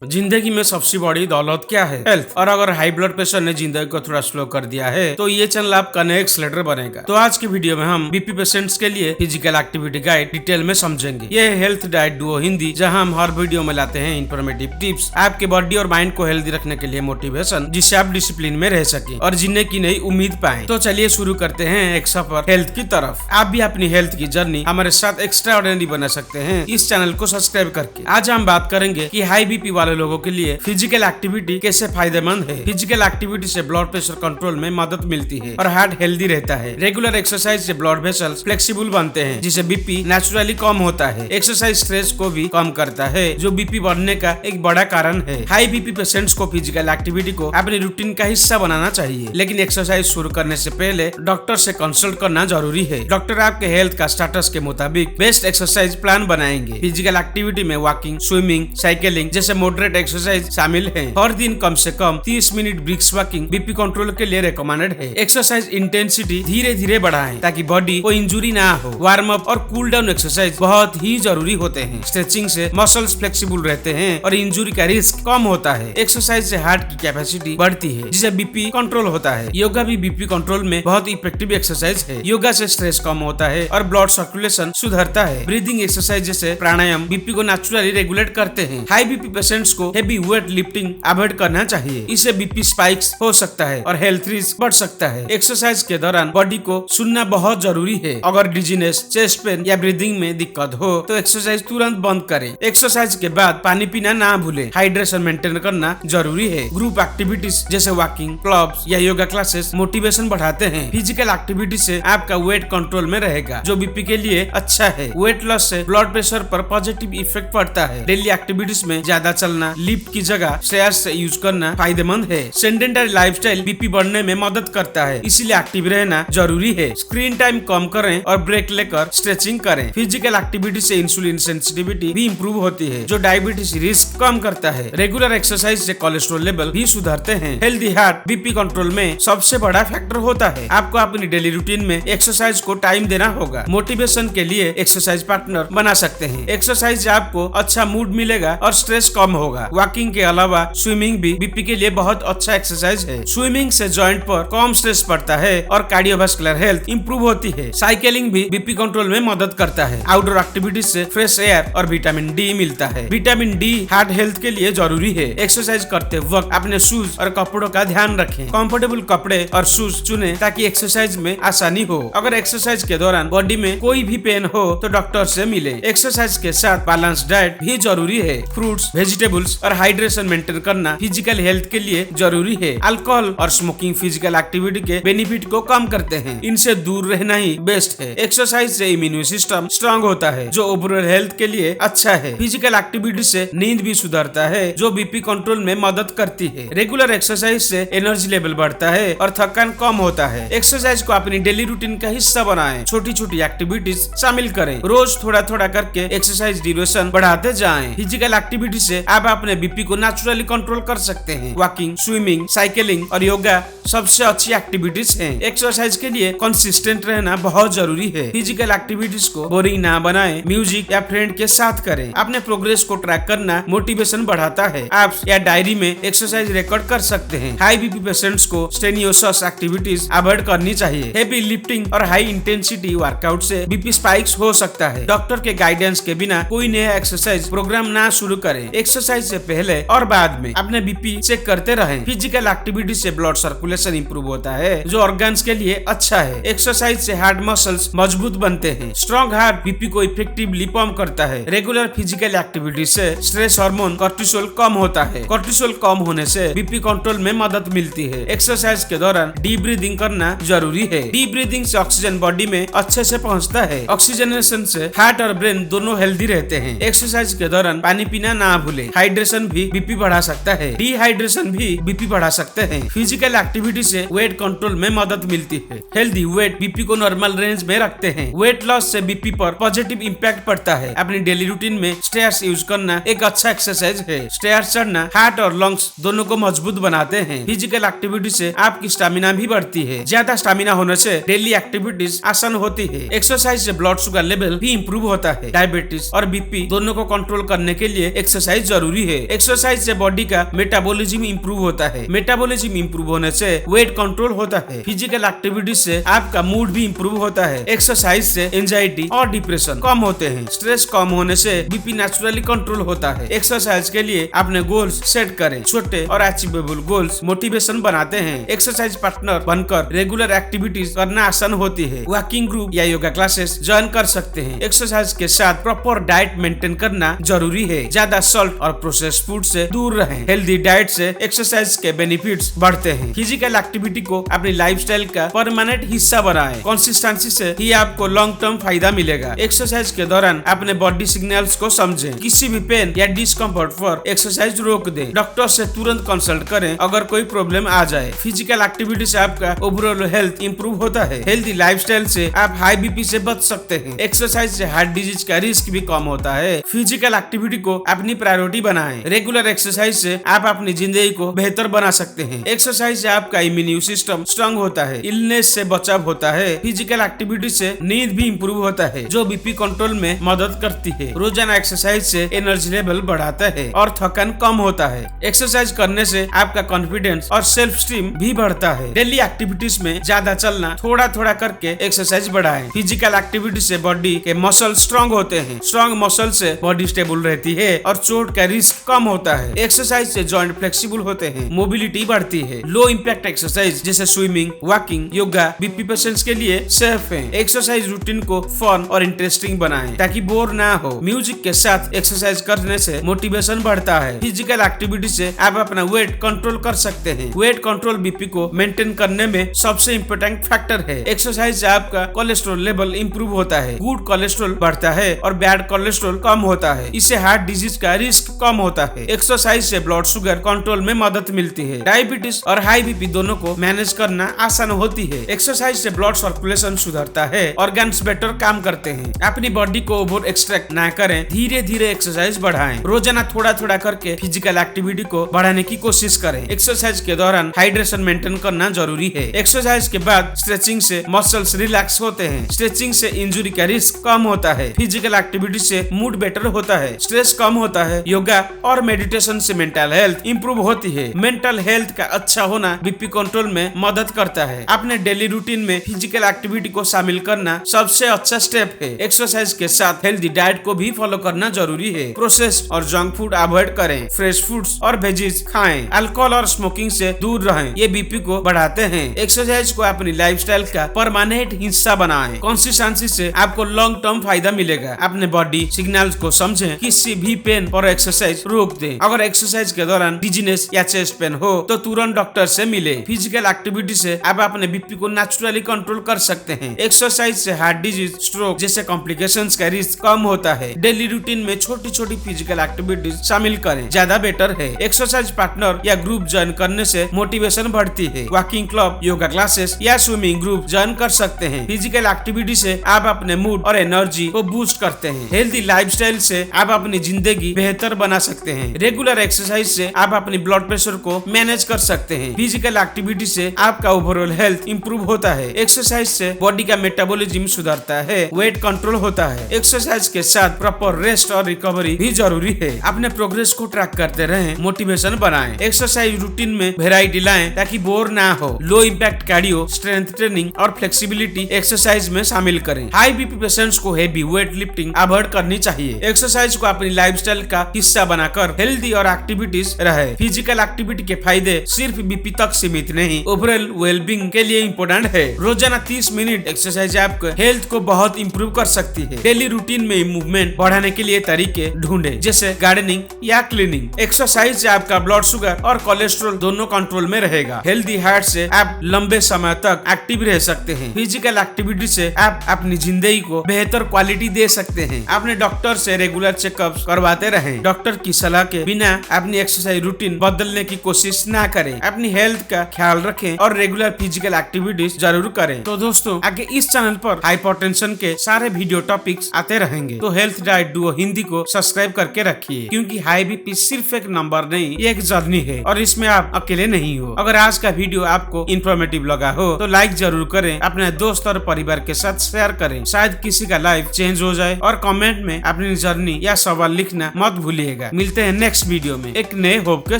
जिंदगी में सबसे बड़ी दौलत क्या है? हेल्थ। और अगर हाई ब्लड प्रेशर ने जिंदगी को थोड़ा स्लो कर दिया है तो ये चैनल आपका नेक्स्ट लेटर बनेगा। तो आज की वीडियो में हम बीपी पेशेंट्स के लिए फिजिकल एक्टिविटी गाइड डिटेल में समझेंगे। ये है हेल्थ डाइट डुओ हिंदी, जहां हम हर वीडियो में लाते हैं इन्फॉर्मेटिव टिप्स, आपके बॉडी और माइंड को हेल्दी रखने के लिए मोटिवेशन, जिससे आप डिसिप्लिन में रह सके और जीने की नई उम्मीद पाए। तो चलिए शुरू करते हैं एक सफर हेल्थ की तरफ। आप भी अपनी हेल्थ की जर्नी हमारे साथ एक्स्ट्रा ऑर्डिनरी बना सकते हैं इस चैनल को सब्सक्राइब करके। आज हम बात करेंगे कि हाई बीपी वाले लोगों के लिए फिजिकल एक्टिविटी कैसे फायदेमंद है। फिजिकल एक्टिविटी से ब्लड प्रेशर कंट्रोल में मदद मिलती है और हार्ट हेल्दी रहता है। रेगुलर एक्सरसाइज से ब्लड वेसल्स फ्लेक्सिबल बनते हैं, जिससे बीपी नेचुरली कम होता है। एक्सरसाइज स्ट्रेस को भी कम करता है, जो बीपी बढ़ने का एक बड़ा कारण है। हाई बीपी पेशेंट्स को फिजिकल एक्टिविटी को अपने रूटीन का हिस्सा बनाना चाहिए, लेकिन एक्सरसाइज शुरू करने से पहले डॉक्टर से कंसल्ट करना जरूरी है। डॉक्टर आपके हेल्थ का स्टेटस के मुताबिक बेस्ट एक्सरसाइज प्लान बनाएंगे। फिजिकल एक्टिविटी में वॉकिंग, स्विमिंग, साइकिलिंग जैसे मॉडरेट एक्सरसाइज शामिल है। हर दिन कम से कम 30 minute brisk walking BP control के लिए रिकमेंडेड है। एक्सरसाइज इंटेंसिटी धीरे धीरे बढ़ाएं ताकि बॉडी को इंजुरी ना हो। वार्म अप और कूल डाउन एक्सरसाइज बहुत ही जरूरी होते हैं। स्ट्रेचिंग से मसल्स फ्लेक्सिबल रहते हैं और इंजुरी का रिस्क कम होता है। एक्सरसाइज से हार्ट की कैपेसिटी बढ़ती है, जिससे बीपी कंट्रोल होता है। योगा भी बीपी कंट्रोल में बहुत इफेक्टिव एक्सरसाइज है। योगा से स्ट्रेस कम होता है और ब्लड सर्कुलेशन सुधरता है। ब्रीदिंग एक्सरसाइज जैसे प्राणायाम बीपी को नेचुरली रेगुलेट करते हैं। हाई बीपी पेशेंट्स को हेवी वेट लिफ्टिंग अवॉइड करना चाहिए। इससे बीपी स्पाइक्स हो सकता है और हेल्थ रिस्क बढ़ सकता है। एक्सरसाइज के दौरान बॉडी को सुनना बहुत जरूरी है। अगर डिजीनेस, चेस्ट पेन या ब्रीदिंग में दिक्कत हो तो एक्सरसाइज तुरंत बंद करें। एक्सरसाइज के बाद पानी पीना ना भूलें। हाइड्रेशन मेंटेन करना जरूरी है। ग्रुप एक्टिविटीज जैसे वॉकिंग, क्लब्स या योगा क्लासेस मोटिवेशन बढ़ाते हैं। फिजिकल एक्टिविटी से आपका वेट कंट्रोल में रहेगा, जो बीपी के लिए अच्छा है। वेट लॉस से ब्लड प्रेशर पर पॉजिटिव इफेक्ट पड़ता है। डेली एक्टिविटीज में ज्यादा चलना, लिफ्ट की जगह स्टेयर्स से यूज करना फायदेमंद है। सेडेंटरी लाइफस्टाइल बीपी बढ़ने में मदद करता है, इसीलिए एक्टिव रहना जरूरी है। स्क्रीन टाइम कम करें और ब्रेक लेकर स्ट्रेचिंग करें। फिजिकल एक्टिविटी से इंसुलिन सेंसिटिविटी भी इंप्रूव होती है, जो डायबिटीज रिस्क कम करता है। रेगुलर एक्सरसाइज से कोलेस्ट्रॉल लेवल भी सुधरते हैं। हेल्दी हार्ट बीपी कंट्रोल में सबसे बड़ा फैक्टर होता है। आपको अपनी डेली रूटीन में एक्सरसाइज को टाइम देना होगा। मोटिवेशन के लिए एक्सरसाइज पार्टनर बना सकते हैं। एक्सरसाइज से आपको अच्छा मूड मिलेगा और स्ट्रेस कम होगा। वॉकिंग के अलावा स्विमिंग भी बीपी के लिए बहुत अच्छा एक्सरसाइज है। स्विमिंग से जॉइंट पर कम स्ट्रेस पड़ता है और कार्डियोवास्कुलर हेल्थ इंप्रूव होती है। साइकिलिंग भी बीपी कंट्रोल में मदद करता है। आउटडोर एक्टिविटीज से फ्रेश एयर और विटामिन डी मिलता है। विटामिन डी हार्ट हेल्थ के लिए जरूरी है। एक्सरसाइज करते वक्त अपने शूज और कपड़ों का ध्यान रखें। कंफर्टेबल कपड़े और शूज चुने ताकि एक्सरसाइज में आसानी हो। अगर एक्सरसाइज के दौरान बॉडी में कोई भी पेन हो तो डॉक्टर से मिले। एक्सरसाइज के साथ बैलेंस डाइट भी जरूरी है। फ्रूट्स, वेजिटेबल्स और हाइड्रेशन मेंटेन करना फिजिकल हेल्थ के लिए जरूरी है। अल्कोहल और स्मोकिंग फिजिकल एक्टिविटी के बेनिफिट को कम करते हैं। इनसे दूर रहना ही बेस्ट है। एक्सरसाइज से इम्यून सिस्टम स्ट्रांग होता है, जो ओवरऑल हेल्थ के लिए अच्छा है। फिजिकल एक्टिविटी से नींद भी सुधरता है, जो बीपी कंट्रोल में मदद करती है। रेगुलर एक्सरसाइज से एनर्जी लेवल बढ़ता है और थकान कम होता है। एक्सरसाइज को अपनी डेली रूटीन का हिस्सा बनाएं। छोटी छोटी एक्टिविटीज शामिल करें। रोज थोड़ा थोड़ा करके एक्सरसाइज ड्यूरेशन बढ़ाते जाएं। फिजिकल एक्टिविटी से आप अपने बीपी को नेचुरली कंट्रोल कर सकते हैं। वॉकिंग, स्विमिंग, साइकिलिंग और योगा सबसे अच्छी एक्टिविटीज हैं। एक्सरसाइज के लिए कंसिस्टेंट रहना बहुत जरूरी है। फिजिकल एक्टिविटीज को बोरिंग ना बनाएं। म्यूजिक या फ्रेंड के साथ करें। अपने प्रोग्रेस को ट्रैक करना मोटिवेशन बढ़ाता है। ऐप्स या डायरी में एक्सरसाइज रिकॉर्ड कर सकते हैं। हाई बीपी पेशेंट्स को स्ट्रेनियस एक्टिविटीज अवॉइड करनी चाहिए। हेवी लिफ्टिंग और हाई इंटेंसिटी वर्कआउट से बीपी स्पाइक्स हो सकता है। डॉक्टर के गाइडेंस के बिना कोई नया एक्सरसाइज प्रोग्राम ना शुरू करें। एक्सरसाइज से पहले और बाद में अपने बीपी चेक करते रहें। फिजिकल एक्टिविटी से ब्लड सर्कुलेशन इंप्रूव होता है, जो ऑर्गन्स के लिए अच्छा है। एक्सरसाइज से हार्ट मसल्स मजबूत बनते हैं। स्ट्रॉन्ग हार्ट बीपी को इफेक्टिवली पंप करता है। रेगुलर फिजिकल एक्टिविटी से स्ट्रेस हार्मोन कोर्टिसोल कम होता है। कोर्टिसोल कम होने से बीपी कंट्रोल में मदद मिलती है। एक्सरसाइज के दौरान डीप ब्रीदिंग करना जरूरी है। डीप ब्रीदिंग से ऑक्सीजन बॉडी में अच्छे से पहुंचता है। ऑक्सीजनेशन से हार्ट और ब्रेन दोनों हेल्दी रहते हैं। एक्सरसाइज के दौरान पानी पीना ना भूलें। हाइड्रेशन भी बीपी बढ़ा सकता है। डिहाइड्रेशन भी बीपी बढ़ा सकते हैं। फिजिकल एक्टिविटी से वेट कंट्रोल में मदद मिलती है। हेल्दी वेट बीपी को नॉर्मल रेंज में रखते हैं। वेट लॉस से बीपी पर पॉजिटिव इंपैक्ट पड़ता है। अपनी डेली रूटीन में स्टेयर्स यूज करना एक अच्छा एक्सरसाइज है। स्टेयर्स चढ़ना हार्ट और लंग्स दोनों को मजबूत बनाते हैं। फिजिकल एक्टिविटी से आपकी स्टेमिना भी बढ़ती है। ज्यादा स्टेमिना होने से डेली एक्टिविटीज आसान होती है। एक्सरसाइज से ब्लड शुगर लेवल भी इंप्रूव होता है। डायबिटीज और बीपी दोनों को कंट्रोल करने के लिए एक्सरसाइज जरूरी जरूरी है। एक्सरसाइज से बॉडी का मेटाबॉलिज्म इंप्रूव होता है। मेटाबॉलिज्म इंप्रूव होने से वेट कंट्रोल होता है। फिजिकल एक्टिविटी से आपका मूड भी इंप्रूव होता है। एक्सरसाइज से एंजाइटी और डिप्रेशन कम होते हैं। स्ट्रेस कम होने से बीपी नेचुरली कंट्रोल होता है। एक्सरसाइज के लिए अपने गोल्स सेट करें। छोटे और अचीवेबल गोल्स मोटिवेशन बनाते हैं। एक्सरसाइज पार्टनर बनकर रेगुलर एक्टिविटीज करना आसान होती है। वॉकिंग ग्रुप या योगा क्लासेस ज्वाइन कर सकते हैं। एक्सरसाइज के साथ प्रॉपर डाइट मेंटेन करना जरूरी है। ज्यादा सॉल्ट और प्रोसेस्ड फूड से दूर रहें। हेल्दी डाइट से एक्सरसाइज के बेनिफिट्स बढ़ते हैं। फिजिकल एक्टिविटी को अपनी लाइफस्टाइल का परमानेंट हिस्सा बनाएं। कंसिस्टेंसी से ही आपको लॉन्ग टर्म फायदा मिलेगा। एक्सरसाइज के दौरान अपने बॉडी सिग्नल्स को समझें। किसी भी पेन या डिस्कम्फर्ट पर एक्सरसाइज रोक दें। डॉक्टर से तुरंत कंसल्ट करें अगर कोई प्रॉब्लम आ जाए। फिजिकल एक्टिविटी से आपका ओवरऑल हेल्थ इंप्रूव होता है। हेल्दी लाइफस्टाइल से आप हाई बीपी से बच सकते हैं। एक्सरसाइज से हार्ट डिजीज का रिस्क भी कम होता है। फिजिकल एक्टिविटी को अपनी प्रायोरिटी बनाएं। रेगुलर एक्सरसाइज से आप अपनी जिंदगी को बेहतर बना सकते हैं। एक्सरसाइज से आपका इम्यून सिस्टम स्ट्रांग होता है। इलनेस से बचाव होता है। फिजिकल एक्टिविटी से नींद भी इंप्रूव होता है, जो बीपी कंट्रोल में मदद करती है। रोजाना एक्सरसाइज से एनर्जी लेवल बढ़ाता है और थकान कम होता है। एक्सरसाइज करने से आपका कॉन्फिडेंस और सेल्फ स्टीम भी बढ़ता है। डेली एक्टिविटीज में ज्यादा चलना, थोड़ा थोड़ा करके एक्सरसाइज बढ़ाएं। फिजिकल एक्टिविटी से बॉडी के मसल स्ट्रांग होते हैं। स्ट्रांग मसल से बॉडी स्टेबल रहती है और चोट का रिस्क कम होता है। एक्सरसाइज से जॉइंट फ्लेक्सिबल होते हैं, मोबिलिटी बढ़ती है। लो इम्पैक्ट एक्सरसाइज जैसे swimming, walking, yoga BP patients के लिए सेफ है। एक्सरसाइज रूटीन को फन और इंटरेस्टिंग बनाएं ताकि बोर ना हो। म्यूजिक के साथ एक्सरसाइज करने से मोटिवेशन बढ़ता है। फिजिकल एक्टिविटी से आप अपना वेट कंट्रोल कर सकते हैं। वेट कंट्रोल बीपी को मेंटेन करने में सबसे इम्पोर्टेंट फैक्टर है। एक्सरसाइज से आपका कोलेस्ट्रॉल लेवल इंप्रूव होता है। गुड कोलेस्ट्रॉल बढ़ता है और बैड कोलेस्ट्रॉल कम होता है। इससे हार्ट डिजीज का रिस्क कम होता है। एक्सरसाइज से ब्लड शुगर कंट्रोल में मदद मिलती है। डायबिटीज और हाई बीपी दोनों को मैनेज करना आसान होती है। एक्सरसाइज से ब्लड सर्कुलेशन सुधरता है, ऑर्गन्स बेटर काम करते हैं। अपनी बॉडी को ओवर एक्सट्रैक्ट ना करें, धीरे धीरे एक्सरसाइज बढ़ाएं। रोजाना थोड़ा थोड़ा करके फिजिकल एक्टिविटी को बढ़ाने की कोशिश करें। एक्सरसाइज के दौरान हाइड्रेशन मेंटेन करना जरूरी है। एक्सरसाइज के बाद स्ट्रेचिंग से मसल्स रिलैक्स होते हैं। स्ट्रेचिंग से इंजुरी का रिस्क कम होता है। फिजिकल एक्टिविटी से मूड बेटर होता है, स्ट्रेस कम होता है। योगा और मेडिटेशन से मेंटल हेल्थ इंप्रूव होती है। मेंटल हेल्थ का अच्छा होना बीपी कंट्रोल में मदद करता है। अपने डेली रूटीन में फिजिकल एक्टिविटी को शामिल करना सबसे अच्छा स्टेप है। एक्सरसाइज के साथ हेल्दी डाइट को भी फॉलो करना जरूरी है। प्रोसेस्ड और जंक फूड अवॉइड करें। फ्रेश फूड्स और वेजीज खाएं। अल्कोहल और स्मोकिंग से दूर रहें, ये बीपी को बढ़ाते हैं। एक्सरसाइज को अपनी लाइफस्टाइल का परमानेंट हिस्सा बनाएं। कंसिस्टेंसी से आपको लॉन्ग टर्म फायदा मिलेगा। अपने बॉडी सिग्नल्स को समझें। किसी भी पेन और एक्सरसाइज रोक दें। अगर एक्सरसाइज के दौरान डिजीनेस या चेस्ट पेन हो तो तुरंत डॉक्टर से मिले। फिजिकल एक्टिविटी से आप अपने बीपी को नेचुरली कंट्रोल कर सकते हैं। एक्सरसाइज से हार्ट डिजीज, स्ट्रोक जैसे कॉम्प्लिकेशंस का रिस्क कम होता है। डेली रूटीन में छोटी छोटी फिजिकल एक्टिविटीज शामिल करें, ज्यादा बेटर है। एक्सरसाइज पार्टनर या ग्रुप ज्वाइन करने से मोटिवेशन बढ़ती है। वॉकिंग क्लब, योगा क्लासेस या स्विमिंग ग्रुप ज्वाइन कर सकते हैं। फिजिकल एक्टिविटी से आप अपने मूड और एनर्जी को बूस्ट करते हैं। हेल्दी लाइफस्टाइल से आप अपनी जिंदगी बेहतर बना सकते हैं। रेगुलर एक्सरसाइज से आप अपनी ब्लड प्रेशर को मैनेज कर सकते हैं। फिजिकल एक्टिविटी से आपका ओवरऑल हेल्थ इंप्रूव होता है। एक्सरसाइज से बॉडी का मेटाबॉलिज्म सुधरता है, वेट कंट्रोल होता है। एक्सरसाइज के साथ प्रॉपर रेस्ट और रिकवरी भी जरूरी है। अपने प्रोग्रेस को ट्रैक करते रहें, मोटिवेशन बनाएं। एक्सरसाइज रूटीन में वेराइटी लाएं ताकि बोर ना हो। Low impact cardio, strength training और फ्लेक्सिबिलिटी एक्सरसाइज में शामिल करें। हाई बीपी पेशेंट्स को हेवी वेट लिफ्टिंग अवॉइड करनी चाहिए। एक्सरसाइज को अपनी लाइफस्टाइल का हिस्सा बनाकर हेल्दी और एक्टिविटीज रहे। फिजिकल एक्टिविटी के फायदे सिर्फ बीपी तक सीमित नहीं, ओवरऑल वेलबींग के लिए इम्पोर्टेंट है। रोजाना 30 मिनट एक्सरसाइज आपके हेल्थ को बहुत इंप्रूव कर सकती है। डेली रूटीन में मूवमेंट बढ़ाने के लिए तरीके ढूंढे, जैसे गार्डनिंग या क्लीनिंग। एक्सरसाइज से आपका ब्लड शुगर और कोलेस्ट्रॉल दोनों कंट्रोल में रहेगा। हेल्दी हार्ट से आप लंबे समय तक एक्टिव रह सकते हैं। फिजिकल एक्टिविटी से आप अपनी जिंदगी को बेहतर क्वालिटी दे सकते हैं। अपने डॉक्टर से रेगुलर चेकअप करवाते रहें। डॉक्टर की सलाह के बिना अपनी एक्सरसाइज रूटीन बदलने की कोशिश ना करें। अपनी हेल्थ का ख्याल रखें और रेगुलर फिजिकल एक्टिविटीज जरूर करें। तो दोस्तों, आगे इस चैनल पर हाइपरटेंशन के सारे वीडियो टॉपिक्स आते रहेंगे, तो हेल्थ डाइट डुओ हिंदी को सब्सक्राइब करके रखिए, क्योंकि हाई बीपी सिर्फ एक नंबर नहीं, ये एक जर्नी है और इसमें आप अकेले नहीं हो। अगर आज का वीडियो आपको इन्फॉर्मेटिव लगा हो तो लाइक जरूर करें, अपने दोस्त और परिवार के साथ शेयर करें, शायद किसी का लाइफ चेंज हो जाए। और कमेंट में अपनी जर्नी या सवाल लिखना मत भूलिएगा। रहेगा। मिलते हैं नेक्स्ट वीडियो में एक नए होप के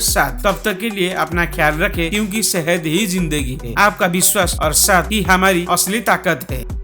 साथ। तब तक के लिए अपना ख्याल रखें, क्योंकि सेहत ही जिंदगी है। आपका विश्वास और साथ ही हमारी असली ताकत है।